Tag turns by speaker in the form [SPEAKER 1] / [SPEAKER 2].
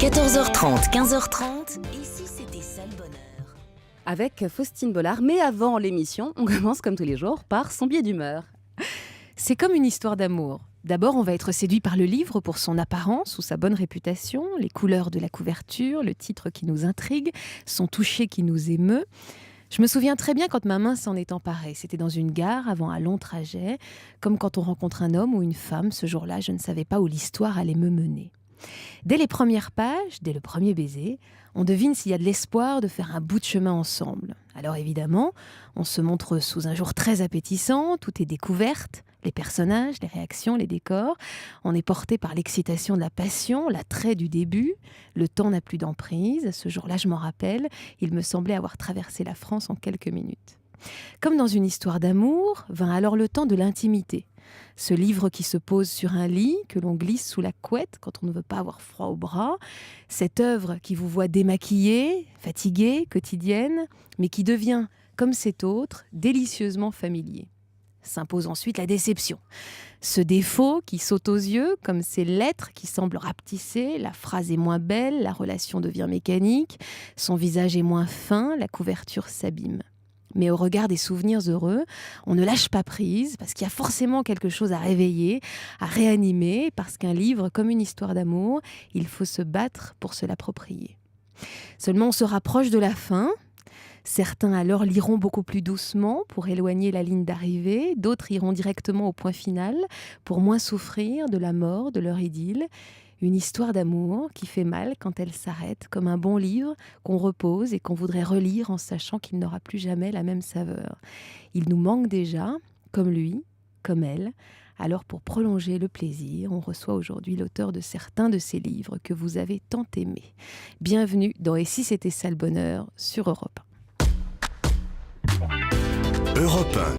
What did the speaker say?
[SPEAKER 1] 14h30, 15h30, ici c'était ça le bonheur.
[SPEAKER 2] Avec Faustine Bollard. Mais avant l'émission, on commence comme tous les jours par son billet d'humeur.
[SPEAKER 3] C'est comme une histoire d'amour. D'abord, on va être séduit par le livre pour son apparence ou sa bonne réputation, les couleurs de la couverture, le titre qui nous intrigue, son toucher qui nous émeut. Je me souviens très bien quand ma main s'en est emparée. C'était dans une gare avant un long trajet, comme quand on rencontre un homme ou une femme. Ce jour-là, je ne savais pas où l'histoire allait me mener. Dès les premières pages, dès le premier baiser, on devine s'il y a de l'espoir de faire un bout de chemin ensemble. Alors évidemment, on se montre sous un jour très appétissant, tout est découverte, les personnages, les réactions, les décors. On est porté par l'excitation de la passion, l'attrait du début. Le temps n'a plus d'emprise. Ce jour-là, je m'en rappelle, il me semblait avoir traversé la France en quelques minutes. Comme dans une histoire d'amour, vint alors le temps de l'intimité. Ce livre qui se pose sur un lit, que l'on glisse sous la couette quand on ne veut pas avoir froid au bras. Cette œuvre qui vous voit démaquillée, fatiguée, quotidienne, mais qui devient, comme cet autre, délicieusement familier. S'impose ensuite la déception. Ce défaut qui saute aux yeux, comme ces lettres qui semblent rapetisser, la phrase est moins belle, la relation devient mécanique, son visage est moins fin, la couverture s'abîme. Mais au regard des souvenirs heureux, on ne lâche pas prise, parce qu'il y a forcément quelque chose à réveiller, à réanimer, parce qu'un livre, comme une histoire d'amour, il faut se battre pour se l'approprier. Seulement, on se rapproche de la fin. Certains alors liront beaucoup plus doucement pour éloigner la ligne d'arrivée, d'autres iront directement au point final pour moins souffrir de la mort de leur idylle. Une histoire d'amour qui fait mal quand elle s'arrête, comme un bon livre qu'on repose et qu'on voudrait relire en sachant qu'il n'aura plus jamais la même saveur. Il nous manque déjà, comme lui, comme elle. Alors pour prolonger le plaisir, on reçoit aujourd'hui l'auteur de certains de ces livres que vous avez tant aimés. Bienvenue dans Et si c'était ça le bonheur sur Europe 1.
[SPEAKER 4] Europe 1.